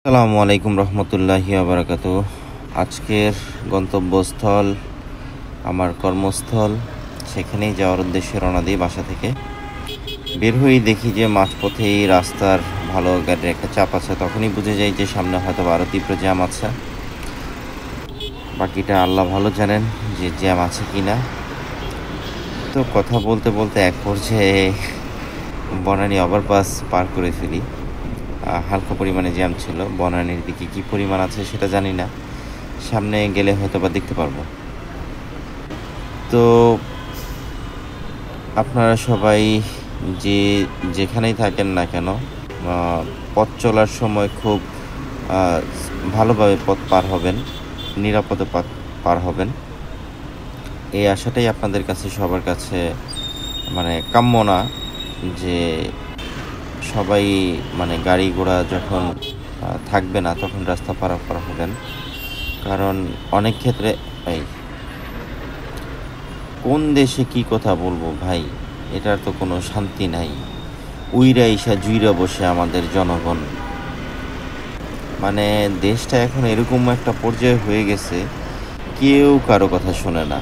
আসসালামু আলাইকুম রহমতুল্লাহি ওয়া বারাকাতুহু। আজকের গন্তব্যস্থল আমার কর্মস্থল, সেখানেই যাওয়ার উদ্দেশ্যে রওনা দিই বাসা থেকে। বের হয়েই দেখি যে মাঝপথেই রাস্তার ভালো গাড়ির একটা চাপ আছে। তখনই বুঝে যাই যে সামনে হয়তো আরও তীব্র জ্যাম আছে। বাকিটা আল্লাহ ভালো জানেন যে জ্যাম আছে কি না। তো কথা বলতে বলতে এক পর্যায়ে বনানী ওভারপাস পার করে ফেলি। হালকা পরিমাণে জ্যাম ছিল। বনানীর দিকে কী পরিমাণ আছে সেটা জানি না, সামনে গেলে হয়তো বা দেখতে পারবো। তো আপনারা সবাই যেখানেই থাকেন না কেন, পথ চলার সময় খুব ভালোভাবে পথ পার হবেন, নিরাপদে পথ পার হবেন, এই আশাটাই আপনাদের কাছে সবার কাছে কাম্য না যে সবাই গাড়ি ঘোড়া যখন থাকবে না তখন রাস্তা পারাপার হবেন। কারণ অনেক ক্ষেত্রে কোন দেশে কি কথা বলবো ভাই, এটার তো কোনো শান্তি নাই। উইরা ইসা জুইরা বসে আমাদের জনগণ। দেশটা এখন এরকম একটা পর্যায়ে হয়ে গেছে, কেউ কারো কথা শোনে না,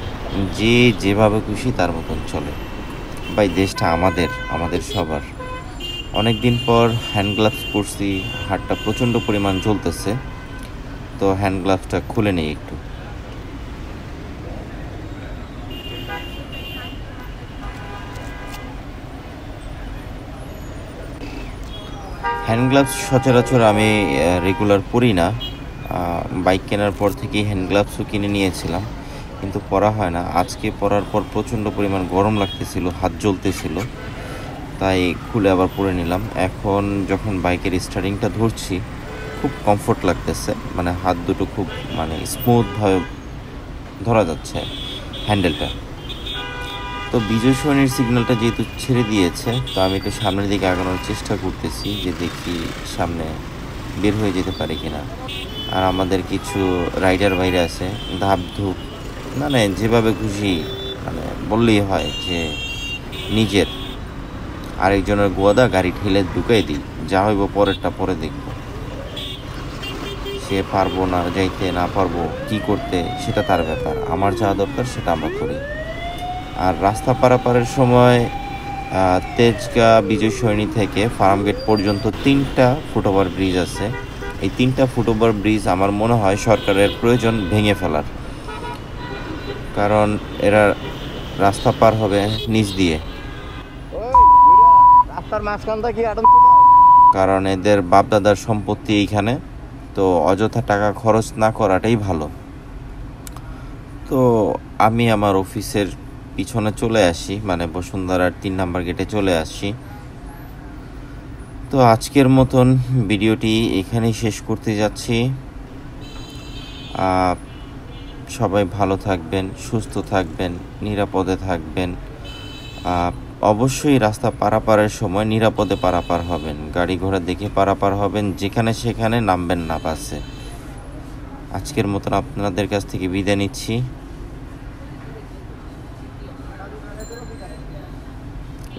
যে যেভাবে খুশি তার মতন চলে। ভাই দেশটা আমাদের সবার। অনেক দিন পর হ্যান্ড গ্লাভস পরছি, হাতটা প্রচণ্ড পরিমাণ জ্বলতেছে, তো হ্যান্ড গ্লাভসটা খুলে নেই একটু। হ্যান্ড গ্লাভস সচরাচর আমি রেগুলার পরি না। বাইক কেনার পর থেকেই হ্যান্ড গ্লাভসও কিনে নিয়েছিলাম, কিন্তু পরা হয় না। আজকে পরার পর প্রচণ্ড পরিমাণ গরম লাগতেছিল, হাত জ্বলতেছিল, তাই খুলে আবার পরে নিলাম। এখন যখন বাইকের স্টার্টিংটা ধরছি খুব কমফোর্ট লাগতেছে, হাত দুটো খুব স্মুথভাবে ধরা যাচ্ছে হ্যান্ডেলটা। তো বিজয় সরণির সিগন্যালটা যেহেতু ছেড়ে দিয়েছে, তো আমি একটু সামনের দিকে আগানোর চেষ্টা করতেছি, যে দেখি সামনে বের হয়ে যেতে পারি কিনা। আর আমাদের কিছু রাইডার ভাইরা আছে, ধাপ ধুপ যেভাবে খুশি বললেই হয় যে নিজের আরেকজনের গোয়াদা গাড়ি ঠেলে ঢুকাই দিই, যা হইব পরেরটা পরে দেখব। সে পারবো না যাইতে, না পারবো কি করতে সেটা তার ব্যাপার, আমার যা দরকার সেটা আমরা করি। আর রাস্তা পারাপারের সময় তেজগাঁ বিজয় সরণি থেকে ফার্মগেট পর্যন্ত 3টা ফুটওভার ব্রিজ আছে। এই 3টা ফুটওভার ব্রিজ আমার মনে হয় সরকারের প্রয়োজন ভেঙে ফেলার, কারণ এরা রাস্তা পার হবে নিচ দিয়ে। কারণ এদের বাপদাদার সম্পত্তি এইখানে, তো অযথা টাকা খরচ না করাটাই ভালো। তো আমি আমার অফিসের পিছনে চলে আসি, বসুন্ধরার 3 নম্বর গেটে চলে আসি। তো আজকের মতন ভিডিওটি এখানেই শেষ করতে যাচ্ছি। সবাই ভালো থাকবেন, সুস্থ থাকবেন, নিরাপদে থাকবেন। অবশ্যই রাস্তা পারাপারের সময় নিরাপদে পারাপার হবেন, গাড়ি ঘোড়া দেখে পারাপার হবেন, যেখানে সেখানে নামবেন না বাসে। আজকের মতন আপনাদের কাছ থেকে বিদায় নিচ্ছি।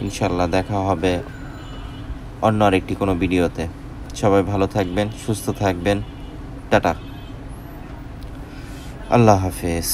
ইনশাল্লাহ দেখা হবে অন্য আরেকটি কোনো ভিডিওতে। সবাই ভালো থাকবেন, সুস্থ থাকবেন। টাটা, আল্লাহ হাফেজ।